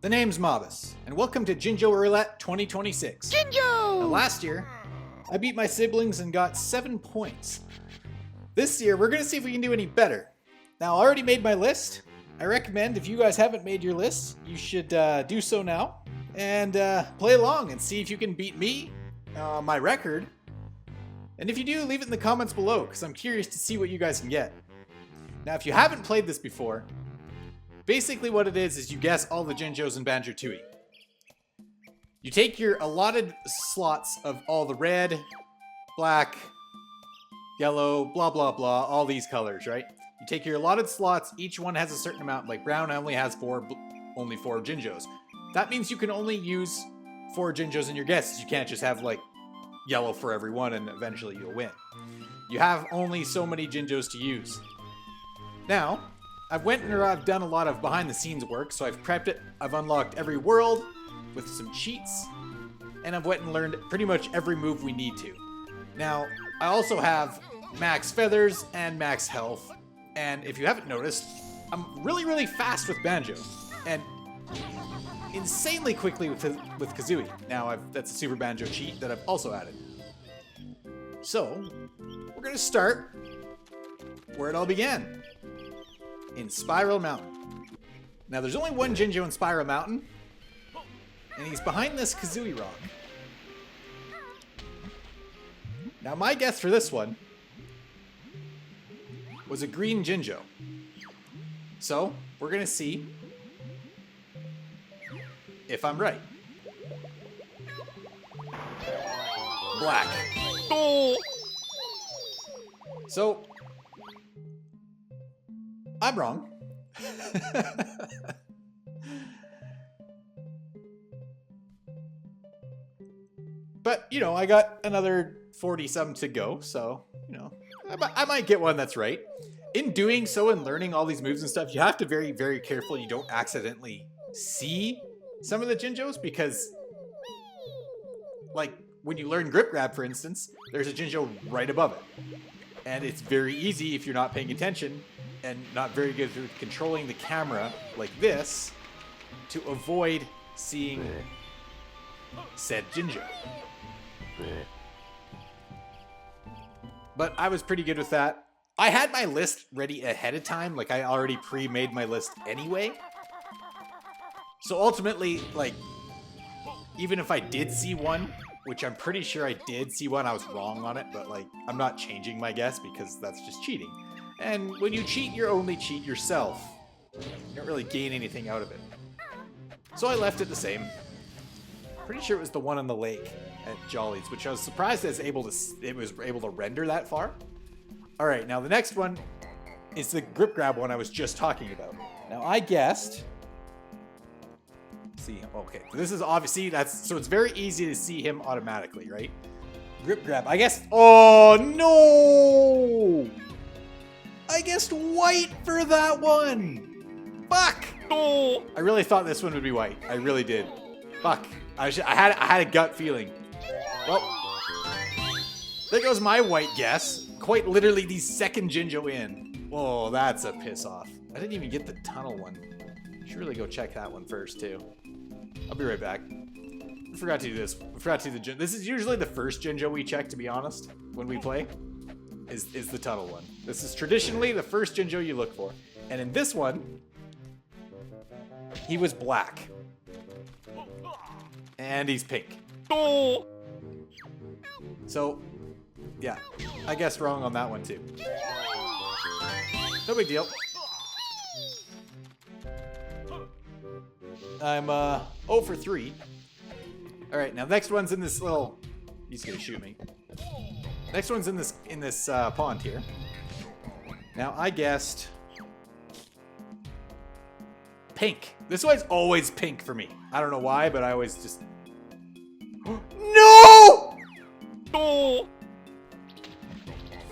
The name's Mobus, and welcome to Jinjo Roulette 2026. Jinjo! Now, last year, I beat my siblings and got 7 points. This year, we're going to see if we can do any better. Now, I already made my list. I recommend if you guys haven't made your list, you should do so now. And play along and see if you can beat me, my record. And if you do, leave it in the comments below, because I'm curious to see what you guys can get. Now, if you haven't played this before, basically what it is you guess all the Jinjos in Banjo-Tooie. You take your allotted slots of all the red, black, yellow, blah blah blah, all these colors, right? You take your allotted slots, each one has a certain amount, like brown only has only four Jinjos. That means you can only use 4 Jinjos in your guesses. You can't just have like yellow for every one and eventually you'll win. You have only so many Jinjos to use. Now, I've done a lot of behind the scenes work, so I've prepped it. I've unlocked every world with some cheats, and I've went and learned pretty much every move we need to. Now, I also have max feathers and max health, and if you haven't noticed, I'm really fast with Banjo, and insanely quickly with Kazooie. Now, that's a Super Banjo cheat that I've also added. So, we're gonna start where it all began. In Spiral Mountain. Now, there's only one Jinjo in Spiral Mountain, and he's behind this Kazooie rock. Now, my guess for this one was a green Jinjo. So, we're gonna see if I'm right. Black. Oh. So, I'm wrong. But, you know, I got another 40-some to go, so, you know, I might get one that's right. In doing so and learning all these moves and stuff, you have to be very careful you don't accidentally see some of the Jinjos, because, like, when you learn Grip Grab, for instance, there's a Jinjo right above it. And it's very easy, if you're not paying attention and not very good with controlling the camera like this, to avoid seeing said Jinjo. But I was pretty good with that. I had my list ready ahead of time, like I already pre-made my list anyway. So ultimately, like, even if I did see one, which I'm pretty sure I did see one, I was wrong on it, but like, I'm not changing my guess because that's just cheating. And when you cheat, you only cheat yourself. You don't really gain anything out of it. So I left it the same. Pretty sure it was the one on the lake at Jolly's, which I was surprised it was able to render that far. All right, now the next one is the Grip Grab one I was just talking about. Now I guessed. See, okay, this is obviously so it's very easy to see him automatically, right? Grip Grab, I guess. Oh no! I guessed white for that one. Fuck! Oh. I really thought this one would be white. I really did. Fuck. I had a gut feeling. Well, there goes my white guess. Quite literally the second Jinjo in. Oh, that's a piss off. I didn't even get the tunnel one. Should really go check that one first too. I'll be right back. I forgot to do this. I forgot to do the Jinjo. This is usually the first Jinjo we check, to be honest, when we play. Is the tunnel one. This is traditionally the first Jinjo you look for. And in this one, he was black. And he's pink. Oh. So, yeah, I guessed wrong on that one too. No big deal. I'm 0 for 3. All right, now next one's in this little. He's gonna shoot me. Next one's in this pond here. Now I guessed pink. This one's always pink for me. I don't know why, but I always just. No! Oh.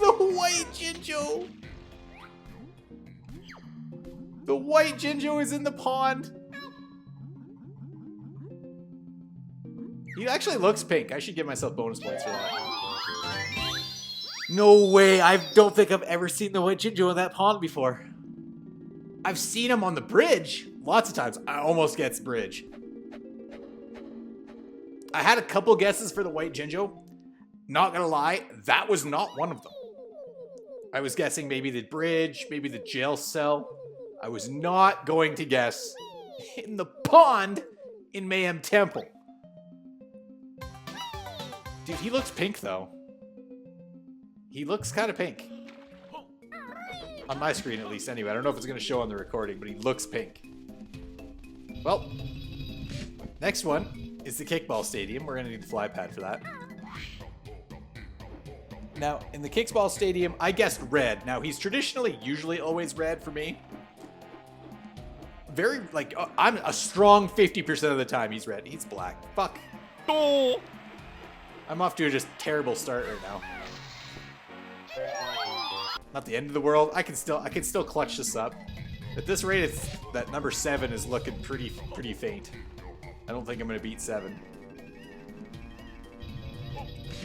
The white Jinjo. The white Jinjo is in the pond. He actually looks pink. I should give myself bonus points for that. No way. I don't think I've ever seen the white Jinjo in that pond before. I've seen him on the bridge Lots of times, I almost gets bridge. I had a couple guesses for the white Jinjo. Not gonna lie, that was not one of them. I was guessing maybe the bridge, maybe the jail cell. I was not going to guess in the pond in Mayhem Temple. Dude, he looks pink though. He looks kind of pink. On my screen at least anyway. I don't know if it's going to show on the recording, but he looks pink. Well, next one is the kickball stadium. We're going to need the fly pad for that. Now, in the kickball stadium, I guessed red. Now, he's traditionally usually always red for me. Very, like, I'm a strong 50% of the time he's red. He's black. Fuck. Oh. I'm off to a just terrible start right now. Not the end of the world. I can still clutch this up. At this rate, it's, that number 7 is looking pretty faint. I don't think I'm gonna beat 7.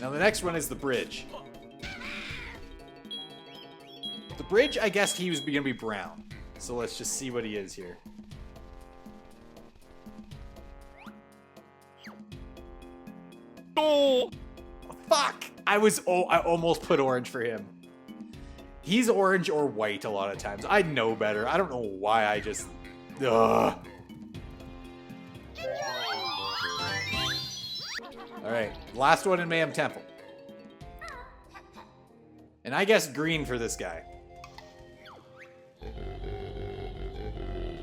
Now the next one is the bridge. The bridge, I guessed he was gonna be brown. So let's just see what he is here. Oh. Fuck! I almost put orange for him. He's orange or white a lot of times. I know better. I don't know why I just... Ugh. Alright, last one in Mayhem Temple. And I guess green for this guy.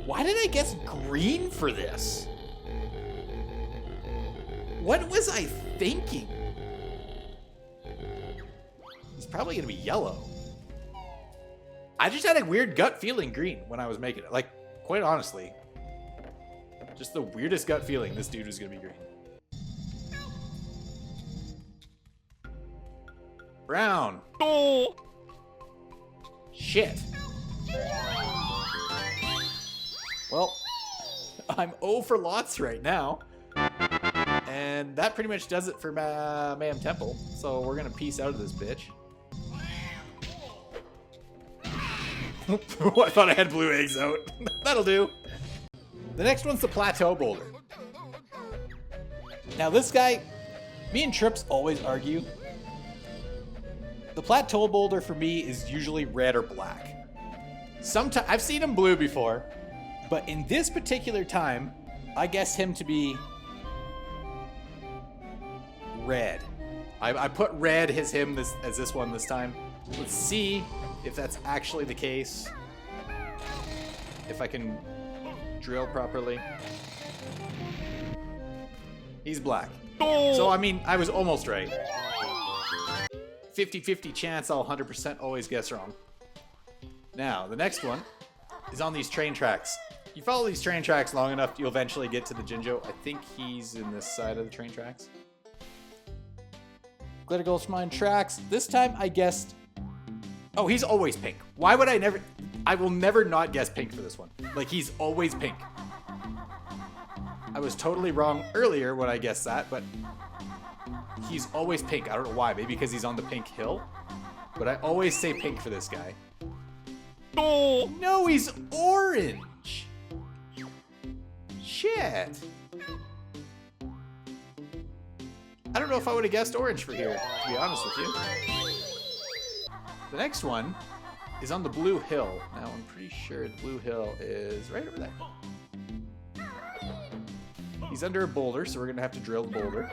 Why did I guess green for this? What was I thinking? He's probably gonna be yellow. I just had a weird gut feeling green when I was making it. Like, quite honestly. Just the weirdest gut feeling this dude was gonna be green. Brown. Oh. Shit. Well, I'm 0 for lots right now. And that pretty much does it for Mayhem Temple. So we're gonna peace out of this bitch. I thought I had blue eggs out. That'll do. The next one's the plateau boulder. Now this guy, me and Trips always argue. The plateau boulder for me is usually red or black. Sometimes I've seen him blue before, but in this particular time, I guess him to be red. I put red as this one this time. Let's see if that's actually the case. If I can drill properly. He's black. So, I mean, I was almost right. 50-50 chance I'll 100% always guess wrong. Now, the next one is on these train tracks. You follow these train tracks long enough, you'll eventually get to the Jinjo. I think he's in this side of the train tracks. Glitter Gulch Mine tracks. This time I guessed... Oh, he's always pink. Why would I never... I will never not guess pink for this one. Like, he's always pink. I was totally wrong earlier when I guessed that, but... He's always pink. I don't know why. Maybe because he's on the pink hill. But I always say pink for this guy. Oh. No, he's orange. Shit. I don't know if I would have guessed orange for here, to be honest with you. The next one is on the blue hill. Now, I'm pretty sure the blue hill is right over there. He's under a boulder, so we're going to have to drill the boulder.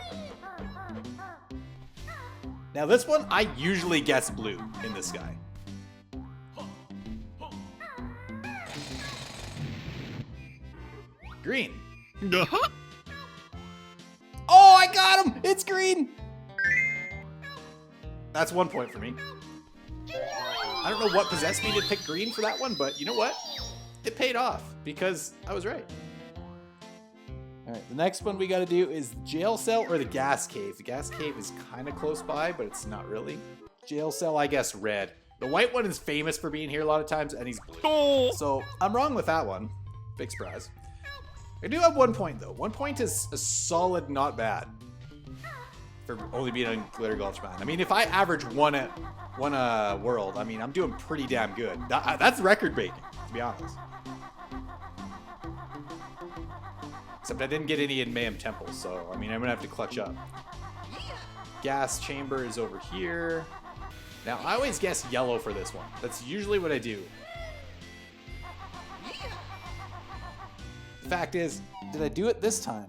Now, this one, I usually guess blue in this guy. Green. Uh-huh. Oh, I got him! It's green! That's 1 point for me. I don't know what possessed me to pick green for that one, but you know what? It paid off because I was right. Alright, the next one we gotta do is jail cell or the gas cave. The gas cave is kind of close by, but it's not really. Jail cell, I guess red. The white one is famous for being here a lot of times, and he's blue. Oh. So I'm wrong with that one. Big surprise. I do have 1 point though. 1 point is a solid, not bad. For only being on Glitter Gulch Mine. I mean, if I average one world, I mean, I'm doing pretty damn good. That's record breaking, to be honest. Except I didn't get any in Mayhem Temple, so I mean I'm gonna have to clutch up. Gas chamber is over here. Now I always guess yellow for this one. That's usually what I do. The fact is, did I do it this time?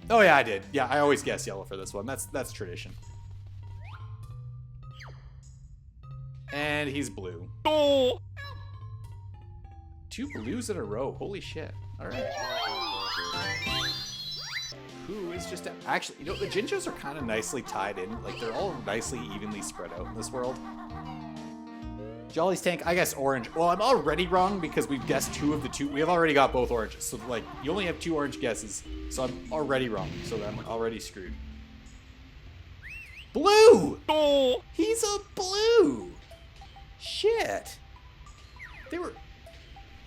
Oh yeah, I did. Yeah, I always guess yellow for this one. That's tradition. And he's blue. No. 2 blues in a row. Holy shit. All right. Who is just actually, you know, the Jinjos are kind of nicely tied in. Like they're all nicely evenly spread out in this world. Jolly's tank, I guess orange. Well, I'm already wrong because we've guessed 2 of the 2. We have already got both oranges. So like you only have 2 orange guesses. So I'm already wrong. So I'm already screwed. Blue! No. He's a blue! Shit.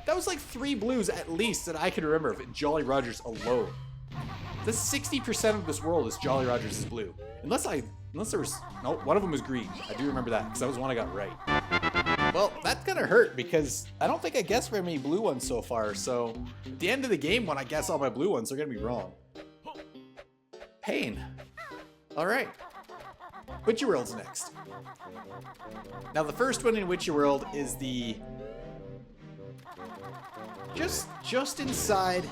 That was like 3 blues at least that I can remember of Jolly Rogers alone. The 60% of this world is Jolly Rogers is blue. Unless there was, no, one of them was green. I do remember that because that was one I got right. Well, that's gonna hurt because I don't think I guessed very many blue ones so far. So at the end of the game, when I guess all my blue ones, they're gonna be wrong. Pain. All right. Witchy World's next. Now the first one in Witchy World is the just inside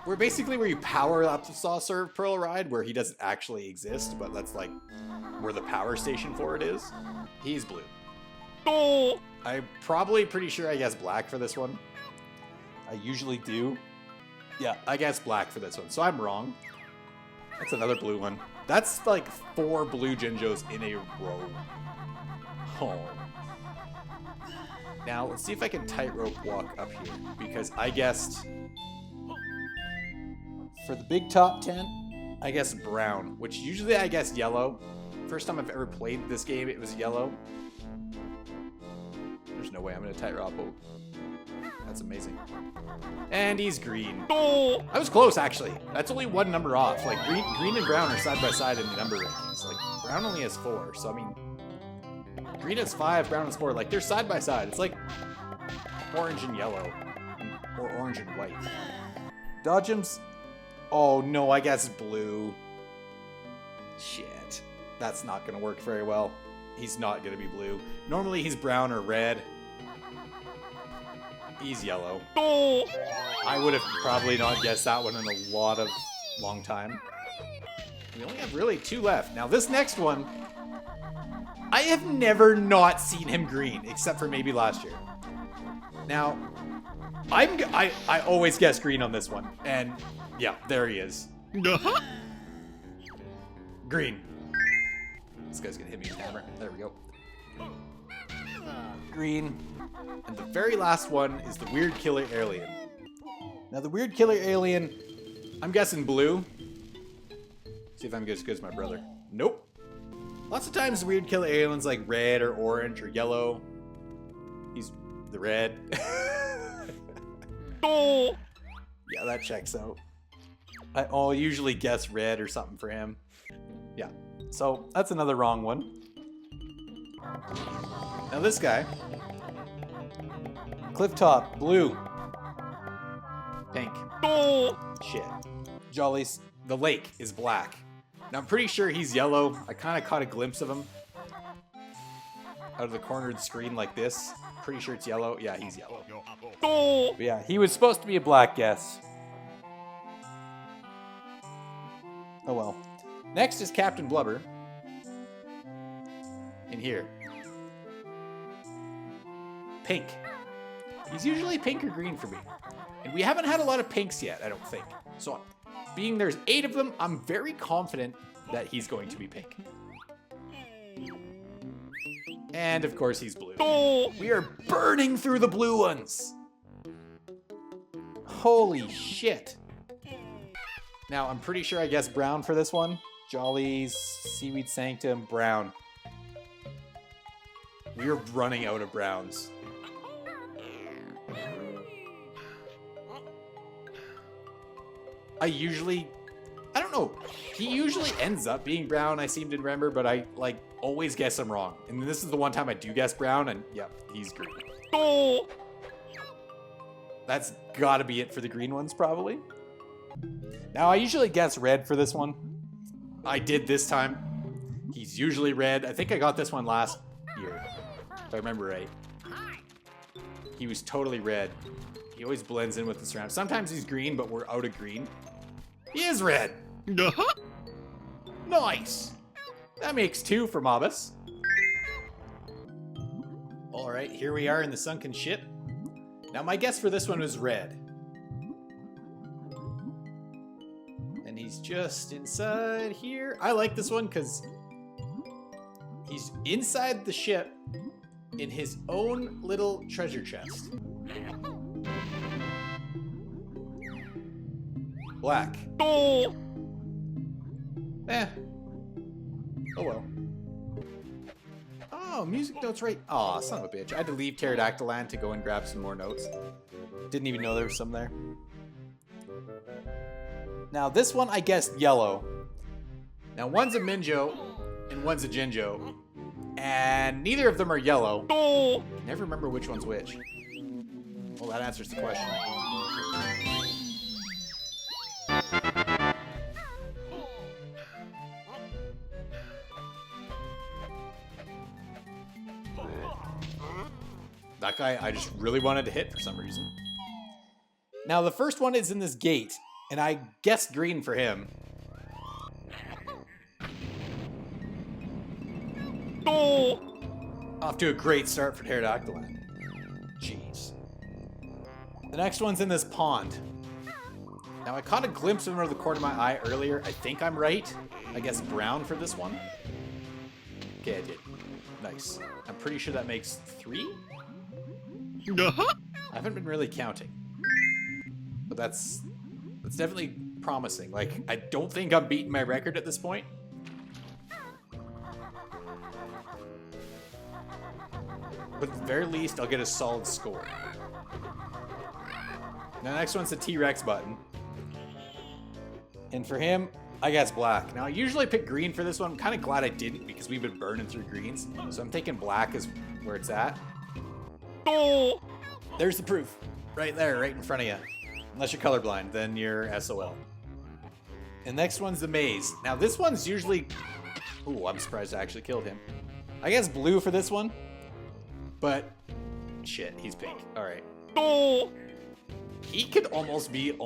where you power up the Saucer Pearl ride where he doesn't actually exist, but that's like where the power station for it is. He's blue. No. I'm probably pretty sure I guess black for this one. I usually do. Yeah, I guess black for this one, so I'm wrong. That's another blue one. That's like 4 blue Jinjos in a row. Oh. Now, let's see if I can tightrope walk up here, because I guessed for the big top 10, I guess brown, which usually I guess yellow. First time I've ever played this game, it was yellow. There's no way I'm gonna tightrope. Oh, that's amazing. And he's green. No. I was close, actually. That's only 1 number off. Like, green and brown are side by side in the number rankings. Like, brown only has 4, so I mean, green has 5, brown has 4. Like, they're side by side. It's like orange and yellow, or orange and white. Dodgems. Oh no, I guess blue. Shit. That's not gonna work very well. He's not gonna be blue. Normally he's brown or red. He's yellow. No. I would have probably not guessed that one in a long time. We only have really 2 left. Now this next one, I have never not seen him green, except for maybe last year. Now, I always guess green on this one, and yeah, there he is. Uh-huh. Green. This guy's gonna hit me with a hammer. There we go. Green. And the very last one is the weird killer alien. Now the weird killer alien, I'm guessing blue. See if I'm as good as my brother. Nope. Lots of times the weird killer alien's like red or orange or yellow. He's the red. No. Yeah, that checks out. I'll usually guess red or something for him. Yeah, so that's another wrong one. Now this guy, cliff top, blue, pink. No. Shit. Jolly's, the lake is black. Now I'm pretty sure he's yellow. I kind of caught a glimpse of him out of the corner of the screen like this. Pretty sure it's yellow. Yeah, he's yellow. No. But yeah, he was supposed to be a black guess. Oh well. Next is Captain Blubber. In here. Pink. He's usually pink or green for me. And we haven't had a lot of pinks yet, I don't think. So, being there's 8 of them, I'm very confident that he's going to be pink. And of course he's blue. No. We are burning through the blue ones. Holy shit. Now, I'm pretty sure I guessed brown for this one. Jolly's, Seaweed Sanctum, brown. We're running out of browns. I don't know. He usually ends up being brown, I seem to remember, but I, like, always guess I'm wrong. And this is the one time I do guess brown, and, yep, he's green. No. That's gotta be it for the green ones, probably. Now, I usually guess red for this one. I did this time. He's usually red. I think I got this one last year, if I remember right. He was totally red. He always blends in with the surround. Sometimes he's green, but we're out of green. He is red. Nice. That makes 2 for Mobus. All right, here we are in the sunken ship. Now, my guess for this one was red. And he's just inside here. I like this one because he's inside the ship in his own little treasure chest. Black. Oh. Eh. Oh well. Oh, music notes right. Aw, son of a bitch. I had to leave Pterodactyl Land to go and grab some more notes. Didn't even know there was some there. Now, this one, I guessed yellow. Now, one's a Minjo and one's a Jinjo. And neither of them are yellow. Oh. I never remember which one's which. Well, that answers the question. That guy, I just really wanted to hit for some reason. Now, the first one is in this gate, and I guessed green for him. Oh. Off to a great start for Pterodactyl Land. Jeez. The next one's in this pond. Now, I caught a glimpse of him out of the corner of my eye earlier. I think I'm right. I guess brown for this one. Okay, I did. Nice. I'm pretty sure that makes 3? I haven't been really counting. But that's definitely promising. Like, I don't think I'm beating my record at this point. But at the very least, I'll get a solid score. Now, the next one's the T-Rex button. And for him, I guess black. Now, I usually pick green for this one. I'm kind of glad I didn't because we've been burning through greens. So I'm thinking black is where it's at. Oh. There's the proof. Right there, right in front of you. Unless you're colorblind, then you're SOL. And next one's the maze. Now, this one's usually... Ooh, I'm surprised I actually killed him. I guess blue for this one. But... Shit, he's pink. Alright. Oh. He could almost be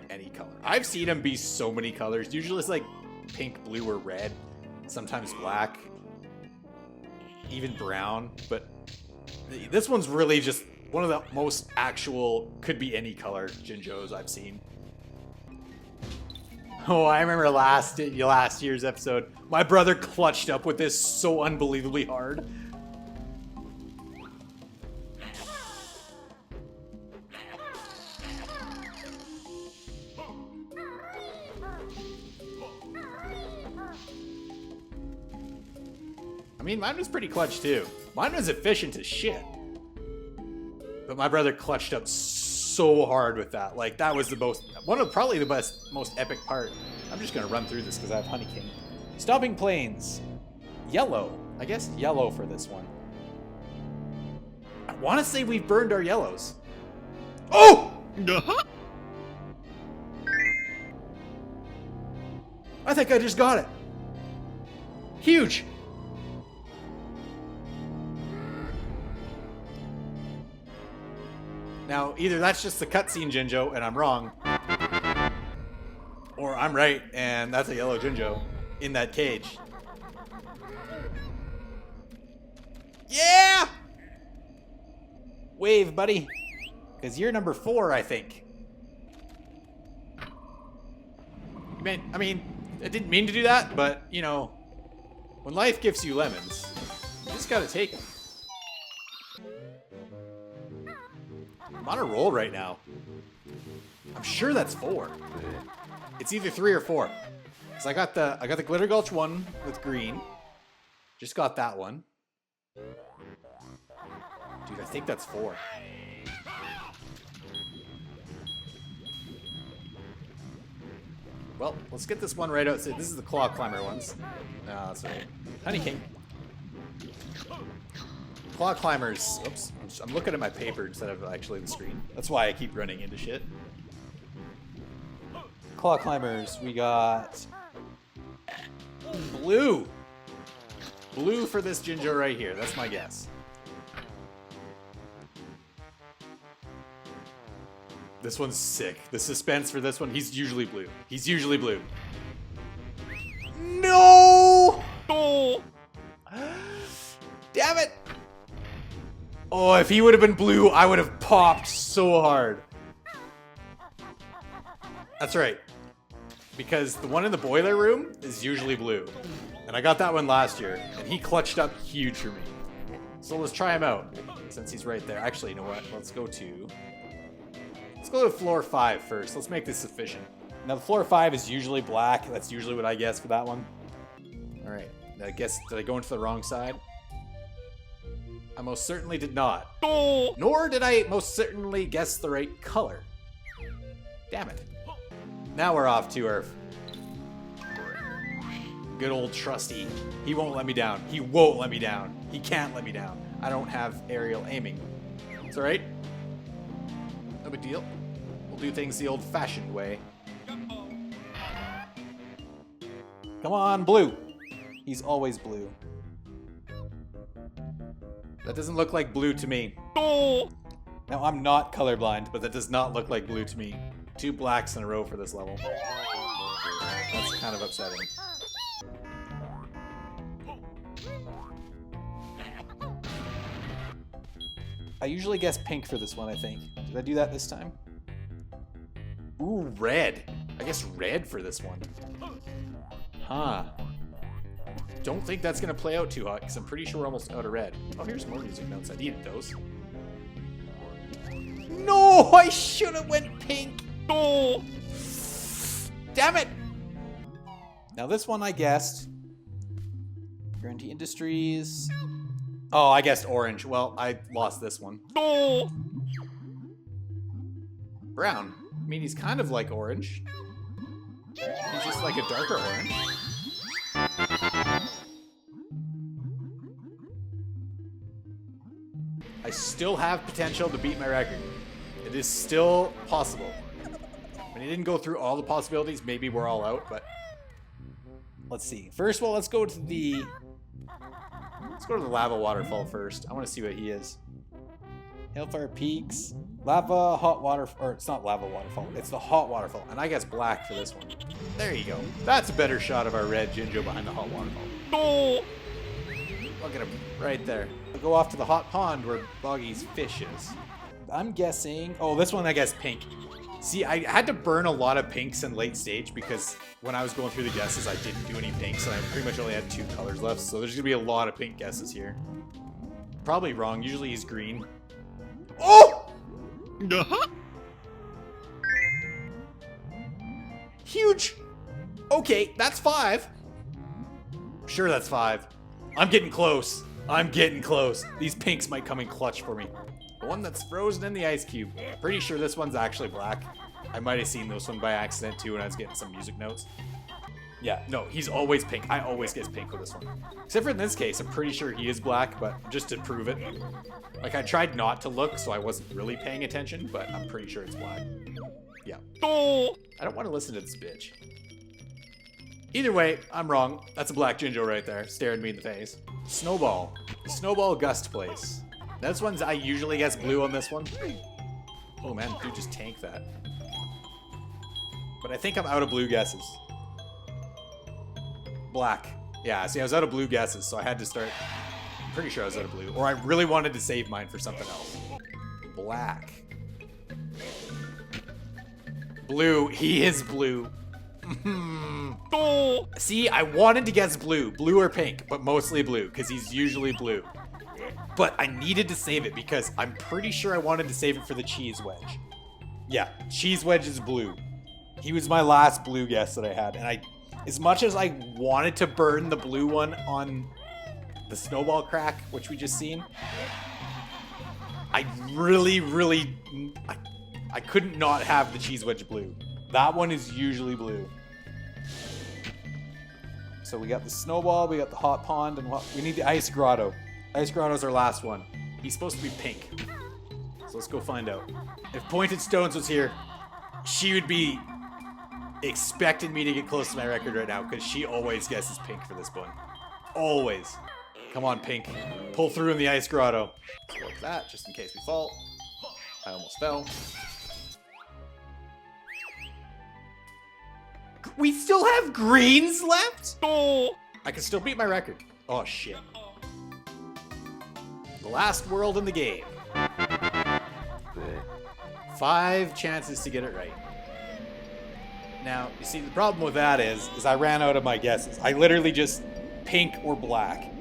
any color. I've seen him be so many colors. Usually it's like pink, blue, or red. Sometimes black. Even brown. But this one's really just one of the most actual, could be any color Jinjos I've seen. Oh, I remember last year's episode. My brother clutched up with this so unbelievably hard. I mean, mine was pretty clutch too. Mine was efficient as shit. But my brother clutched up so hard with that. Like, that was the probably the most epic part. I'm just gonna run through this because I have Honey King. Stomping Plains. Yellow. I guess yellow for this one. I want to say we've burned our yellows. Oh! I think I just got it. Huge. Now, either that's just the cutscene Jinjo and I'm wrong, or I'm right and that's a yellow Jinjo in that cage. Yeah! Wave, buddy. Because you're number 4, I think. I mean, I didn't mean to do that, but, you know, when life gives you lemons, you just gotta take them. I'm on a roll right now. I'm sure that's 4. It's either 3 or 4. So I got the Glitter Gulch one with green. Just got that one. Dude, I think that's 4. Well, let's get this one right outside. This is the Claw Climber ones. No, that's right. Honey King. Claw climbers. Oops. I'm looking at my paper instead of actually the screen. That's why I keep running into shit. Claw climbers. We got blue. Blue for this Jinjo right here. That's my guess. This one's sick. The suspense for this one, he's usually blue. He's usually blue. No! No! Damn it! Oh, if he would have been blue, I would have popped so hard. That's right. Because the one in the boiler room is usually blue. And I got that one last year, and he clutched up huge for me. So let's try him out, since he's right there. Actually, you know what? Let's go to floor 5 first. Let's make this sufficient. Now, the floor 5 is usually black. That's usually what I guess for that one. All right. I guess, did I go into the wrong side? I most certainly did not. No! Nor did I most certainly guess the right color. Damn it. Now we're off to our good old trusty. He won't let me down. He won't let me down. He can't let me down. I don't have aerial aiming. It's all right. No big deal. We'll do things the old-fashioned way. Come on, blue. He's always blue. That doesn't look like blue to me. No! Now, I'm not colorblind, but that does not look like blue to me. 2 blacks in a row for this level. That's kind of upsetting. I usually guess pink for this one, I think. Did I do that this time? Ooh, red. I guess red for this one. Huh. Don't think that's going to play out too hot, because I'm pretty sure we're almost out of red. Oh, here's more music notes. I needed those. No! I should have went pink! No! Damn it! Now this one I guessed. Guarantee Industries. Oh, I guessed orange. Well, I lost this one. No! Brown. I mean, he's kind of like orange. He's just like a darker orange. I still have potential to beat my record. It is still possible. I mean, I didn't go through all the possibilities. Maybe we're all out, but let's see. First of all, let's go to the lava waterfall first. I want to see what he is. Hellfire Peaks, lava, hot water, or it's not lava waterfall. It's the hot waterfall, and I guess black for this one. There you go. That's a better shot of our red Jinjo behind the hot waterfall. No! Look at him right there. I'll go off to the hot pond where Boggy's fish is. I'm guessing. Oh, this one I guess pink. See, I had to burn a lot of pinks in late stage because when I was going through the guesses, I didn't do any pinks, and I pretty much only had 2 colors left. So there's gonna be a lot of pink guesses here. Probably wrong. Usually he's green. Oh! Uh-huh. Huge. Okay, that's 5. Sure, that's 5. I'm getting close. I'm getting close. These pinks might come in clutch for me. The one that's frozen in the ice cube. Pretty sure this one's actually black. I might have seen this one by accident too when I was getting some music notes. Yeah, no, he's always pink. I always guess pink with this one. Except for in this case, I'm pretty sure he is black, but just to prove it. Like, I tried not to look, so I wasn't really paying attention, but I'm pretty sure it's black. Yeah. No! I don't want to listen to this bitch. Either way, I'm wrong. That's a black Jinjo right there, staring me in the face. Snowball. Snowball Gust Place. This one's, I usually guess blue on this one. Oh man, dude just tanked that. But I think I'm out of blue guesses. Black. Yeah, see, I was out of blue guesses, so I had to start. I'm pretty sure I was out of blue. Or I really wanted to save mine for something else. Black. Blue. He is blue. No! See, I wanted to guess blue. Blue or pink, but mostly blue, because he's usually blue. But I needed to save it because I'm pretty sure I wanted to save it for the cheese wedge. Yeah, cheese wedge is blue. He was my last blue guess that I had, and as much as I wanted to burn the blue one on the snowball crack, which we just seen, I really, I couldn't not have the cheese wedge blue. That one is usually blue. So we got the snowball, we got the hot pond, and we need the ice grotto. Ice Grotto's our last one. He's supposed to be pink. So let's go find out. If Pointed Stones was here, she would be expecting me to get close to my record right now because she always guesses pink for this one. Always. Come on, pink. Pull through in the Ice Grotto. Like that, just in case we fall. I almost fell. We still have greens left? Oh. I can still beat my record. Oh, shit. The last world in the game. 5 chances to get it right. Now, you see, the problem with that is I ran out of my guesses. I literally just pink or black.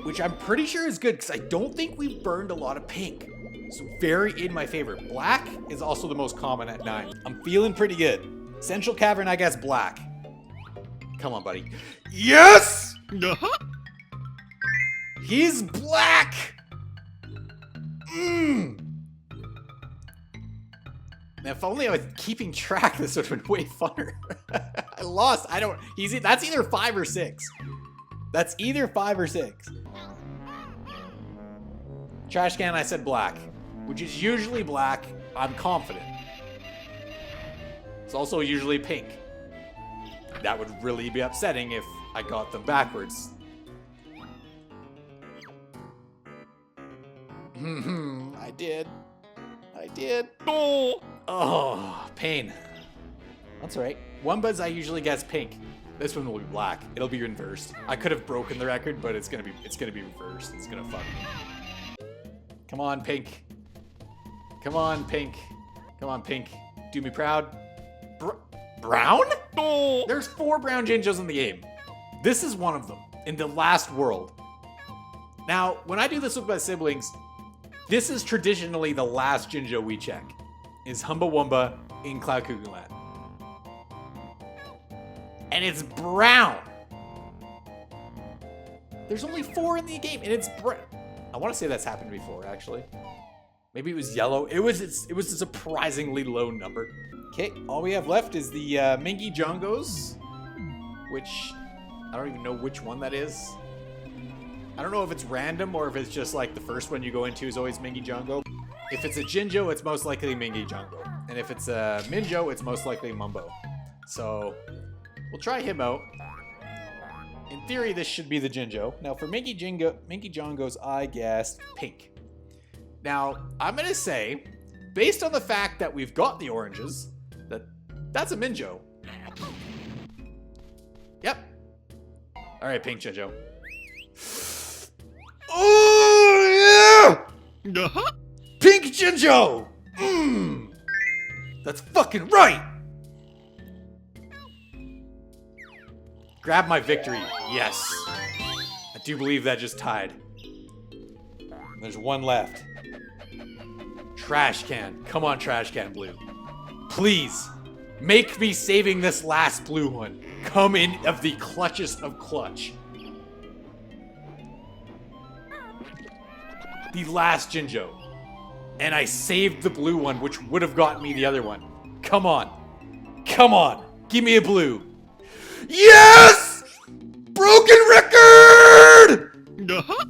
Which I'm pretty sure is good, because I don't think we've burned a lot of pink. So very in my favor. Black is also the most common at 9. I'm feeling pretty good. Central Cavern, I guess black. Come on, buddy. Yes! Uh-huh. He's black! If only I was keeping track, this would have been way funner. I lost. That's either 5 or 6. That's either 5 or 6. Trash can, I said black, which is usually black. I'm confident. It's also usually pink. That would really be upsetting if I got them backwards. I did. Oh, pain. That's alright. Wombas I usually guess pink. This one will be black. It'll be inversed. I could have broken the record, but it's gonna be reversed. It's gonna fuck me. Come on, pink. Come on, pink. Come on, pink. Do me proud. Brown? Oh. There's 4 brown Jinjos in the game. This is one of them in the last world. Now, when I do this with my siblings, this is traditionally the last Jinjo we check. Is Humbawumba in Cloud Cuckoo Land. And it's brown. There's only 4 in the game, and it's brown. I want to say that's happened before, actually. Maybe it was yellow. It was a surprisingly low number. Okay, all we have left is the Mingy Jongos, which I don't even know which one that is. I don't know if it's random or if it's just like the first one you go into is always Mingy Jongo. If it's a Jinjo, it's most likely Mingy Jongo. And if it's a Minjo, it's most likely Mumbo. So we'll try him out. In theory, this should be the Jinjo. Now for Mingy Jongos, I guessed pink. Now, I'm going to say, based on the fact that we've got the oranges, that's a Minjo. Yep. All right, pink Jinjo. Oh, yeah! Uh-huh. Pink Jinjo! That's fucking right! Grab my victory. Yes. I do believe that just tied. There's one left. Trash can. Come on, trash can blue. Please, make me saving this last blue one. Come in of the clutchest of clutch. The last Jinjo. And I saved the blue one, which would have gotten me the other one. Come on. Come on. Give me a blue. Yes! Broken record! Uh-huh.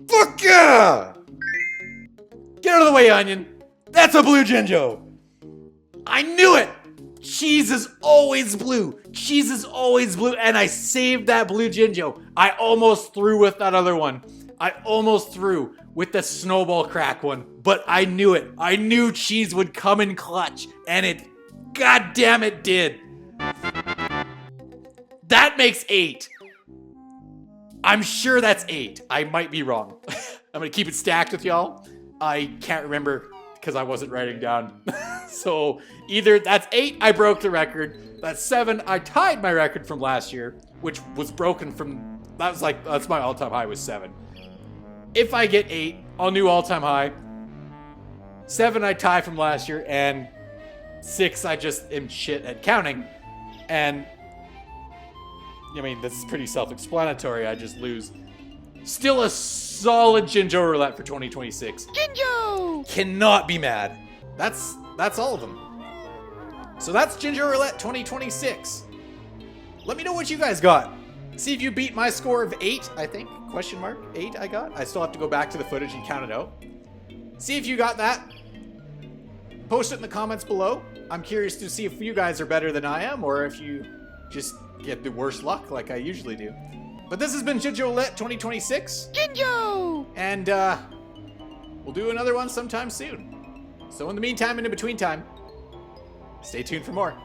Fuck yeah! Get out of the way, Onion. That's a blue Jinjo. I knew it. Cheese is always blue. Cheese is always blue. And I saved that blue Jinjo. I almost threw with that other one. I almost threw with the snowball crack one, but I knew it. I knew cheese would come in clutch, and it, goddamn it, did. That makes 8. I'm sure that's 8. I might be wrong. I'm gonna keep it stacked with y'all. I can't remember because I wasn't writing down. So either that's 8, I broke the record. That's 7, I tied my record from last year, which was broken from, that's my all-time high was 7. If I get 8, I'll new all-time high. 7, I tie from last year, and 6, I just am shit at counting. And I mean, this is pretty self-explanatory. I just lose. Still a solid Jinjo Roulette for 2026. Jinjo! Cannot be mad. That's all of them. So that's Jinjo Roulette 2026. Let me know what you guys got. See if you beat my score of 8, I think. question mark 8 I got. I still have to go back to the footage and count it out. See if you got that. Post it in the comments below. I'm curious to see if you guys are better than I am, or if you just get the worst luck like I usually do. But this has been Jinjo Roulette 2026. Jinjo! And we'll do another one sometime soon. So in the meantime and in between time, stay tuned for more.